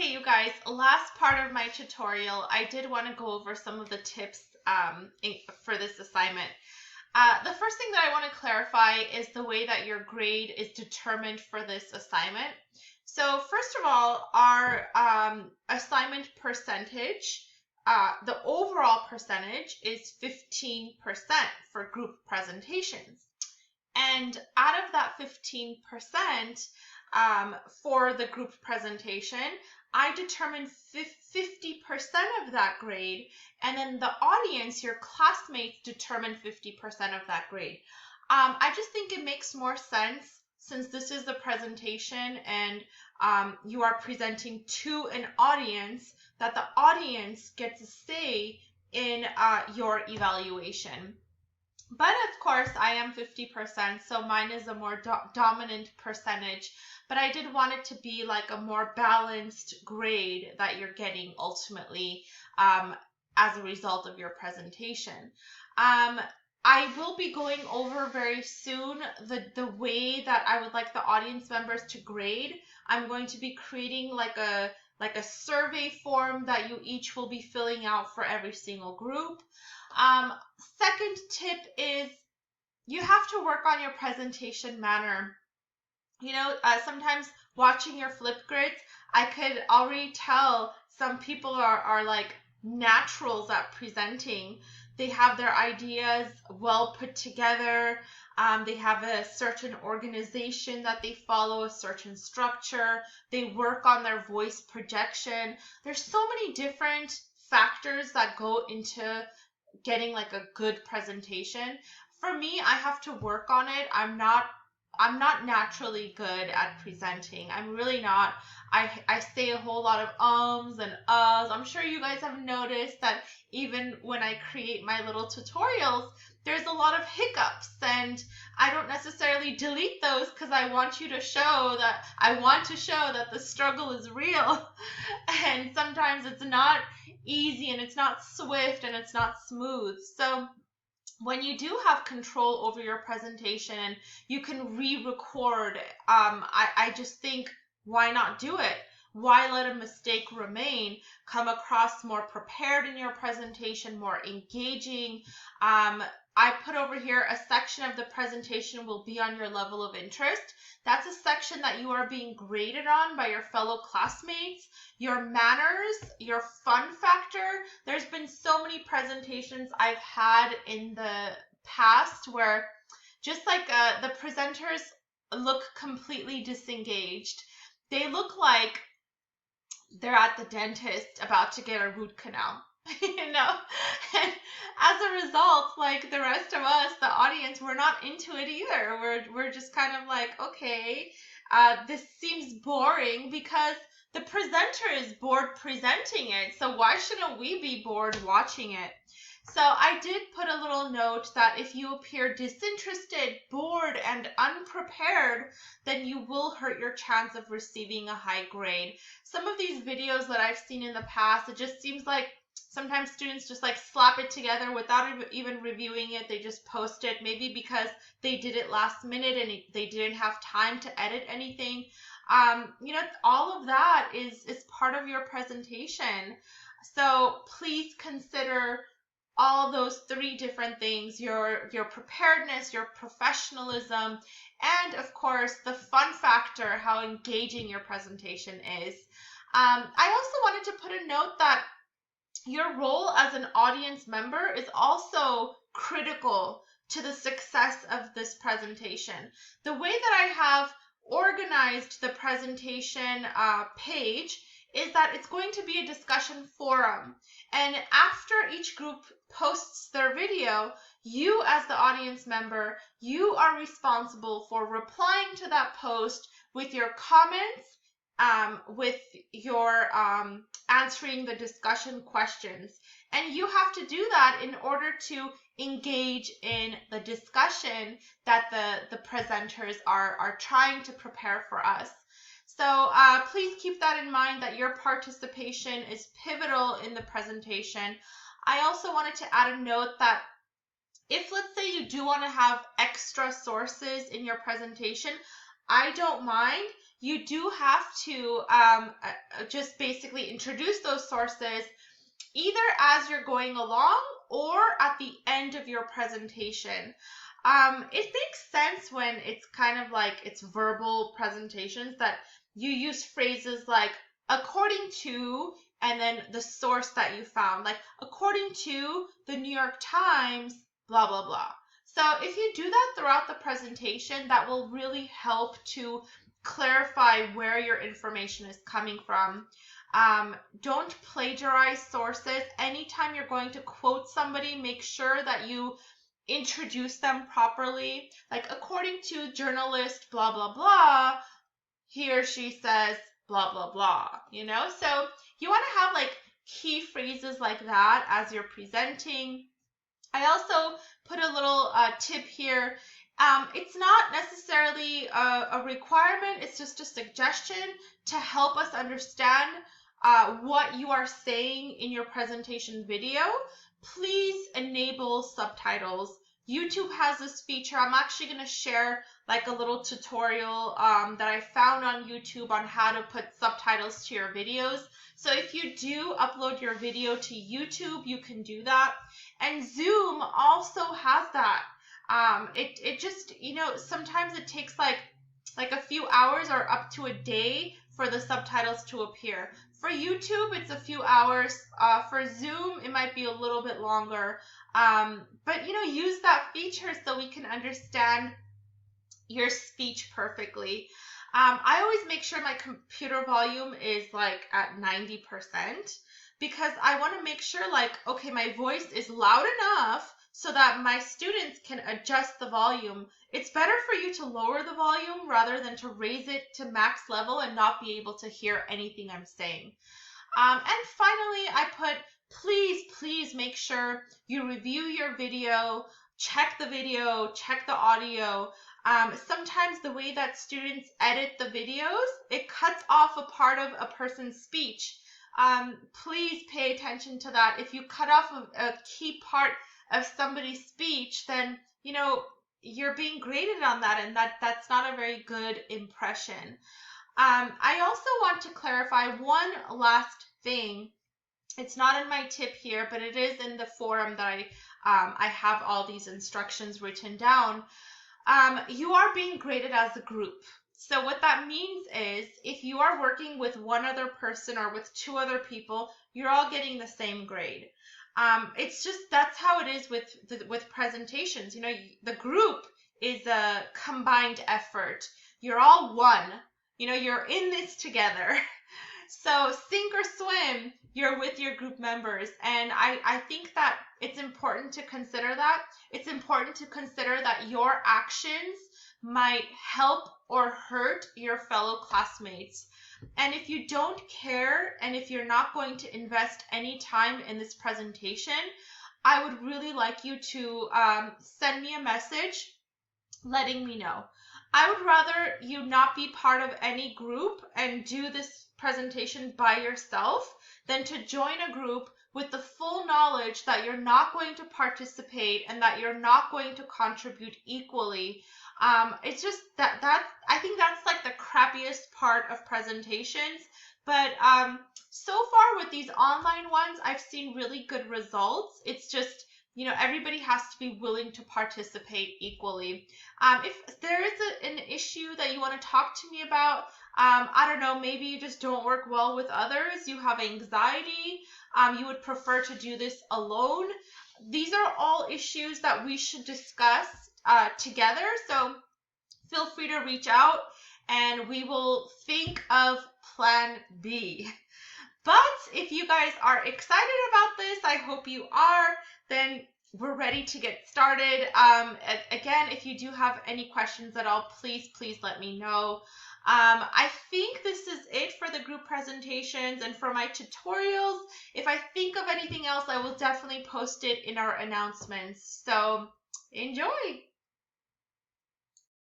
Okay, you guys, last part of my tutorial, I did want to go over some of the tips for this assignment. The first thing that I want to clarify is the way that your grade is determined for this assignment. So first of all, our assignment percentage, the overall percentage is 15% for group presentations. And out of that 15%, for the group presentation, I determine 50% of that grade, and then the audience, your classmates, determine 50% of that grade. I just think it makes more sense since this is the presentation and you are presenting to an audience, that the audience gets a say in your evaluation. But of course, I am 50%, so mine is a more dominant percentage. But I did want it to be like a more balanced grade that you're getting ultimately as a result of your presentation. I will be going over very soon the way that I would like the audience members to grade. I'm going to be creating like a survey form that you each will be filling out for every single group. Second tip is you have to work on your presentation manner. You know, sometimes watching your Flipgrids, I could already tell some people are like naturals at presenting. They have their ideas well put together. They have a certain organization that they follow, a certain structure. They work on their voice projection. There's so many different factors that go into getting like a good presentation. For me, I have to work on it. I'm not naturally good at presenting. I'm really not. I say a whole lot of ums and uhs. I'm sure you guys have noticed that even when I create my little tutorials, there's a lot of hiccups, and I don't necessarily delete those because I want to show that the struggle is real. And sometimes it's not easy and it's not swift and it's not smooth. So when you do have control over your presentation and you can re-record, I just think, why not do it? Why let a mistake remain? Come across more prepared in your presentation, more engaging. I put over here a section of the presentation will be on your level of interest. That's a section that you are being graded on by your fellow classmates. Your manners, your fun factor. There's been so many presentations I've had in the past where just like the presenters look completely disengaged. They look like they're at the dentist about to get a root canal. You know, and as a result, like the rest of us, the audience, we're not into it either. We're just kind of like, okay, this seems boring because the presenter is bored presenting it. So why shouldn't we be bored watching it? So I did put a little note that if you appear disinterested, bored, and unprepared, then you will hurt your chance of receiving a high grade. Some of these videos that I've seen in the past, it just seems like sometimes students just like slap it together without even reviewing it. They just post it, maybe because they did it last minute and they didn't have time to edit anything. You know, all of that is part of your presentation. So please consider all those three different things: your preparedness, your professionalism, and of course the fun factor, how engaging your presentation is. I also wanted to put a note that your role as an audience member is also critical to the success of this presentation. The way that I have organized the presentation page is that it's going to be a discussion forum. And after each group posts their video, you as the audience member, you are responsible for replying to that post with your comments, with your answering the discussion questions. And you have to do that in order to engage in the discussion that the presenters are trying to prepare for us. So please keep that in mind, that your participation is pivotal in the presentation. I also wanted to add a note that if, let's say, you do want to have extra sources in your presentation, I don't mind. you do have to just basically introduce those sources either as you're going along or at the end of your presentation. It makes sense when it's kind of like it's verbal presentations that you use phrases like according to and then the source that you found, like according to the New York Times, blah, blah, blah. So if you do that throughout the presentation, that will really help to clarify where your information is coming from. Don't plagiarize sources. Anytime you're going to quote somebody, make sure that you introduce them properly. Like, according to journalist, blah, blah, blah, he or she says, blah, blah, blah, you know? So you want to have like key phrases like that as you're presenting. I also put a little tip here. It's not necessarily a requirement, it's just a suggestion to help us understand what you are saying in your presentation video. Please enable subtitles. YouTube has this feature. I'm actually going to share like a little tutorial that I found on YouTube on how to put subtitles to your videos. So if you do upload your video to YouTube, you can do that. And Zoom also has that. It just, you know, sometimes it takes like a few hours or up to a day for the subtitles to appear. For YouTube, it's a few hours. For Zoom, it might be a little bit longer. But, you know, use that feature so we can understand your speech perfectly. I always make sure my computer volume is like at 90% because I want to make sure like, okay, my voice is loud enough so that my students can adjust the volume. It's better for you to lower the volume rather than to raise it to max level and not be able to hear anything I'm saying. And finally, I put, please make sure you review your video, check the audio. Sometimes the way that students edit the videos, it cuts off a part of a person's speech. Please pay attention to that. If you cut off a key part of somebody's speech, then, you know, you're being graded on that, and that's not a very good impression. I also want to clarify one last thing. It's not in my tip here, but it is in the forum that I have all these instructions written down. You are being graded as a group. So what that means is if you are working with one other person or with two other people, you're all getting the same grade. It's just, that's how it is with presentations. You know, the group is a combined effort. You're all one. You know, you're in this together. So sink or swim, you're with your group members. And I think that it's important to consider that. It's important to consider that your actions might help or hurt your fellow classmates. And if you don't care and if you're not going to invest any time in this presentation, I would really like you to send me a message letting me know. I would rather you not be part of any group and do this presentation by yourself than to join a group with the full knowledge that you're not going to participate and that you're not going to contribute equally. It's just that I think that's like the crappiest part of presentations. But so far with these online ones, I've seen really good results. It's just, you know, everybody has to be willing to participate equally. If there is an issue that you want to talk to me about, I don't know, maybe you just don't work well with others, you have anxiety, you would prefer to do this alone. These are all issues that we should discuss together. So feel free to reach out and we will think of plan B. But if you guys are excited about this, I hope you are, then we're ready to get started. Again, if you do have any questions at all, please let me know. I think this is it for the group presentations and for my tutorials. If I think of anything else, I will definitely post it in our announcements. So enjoy.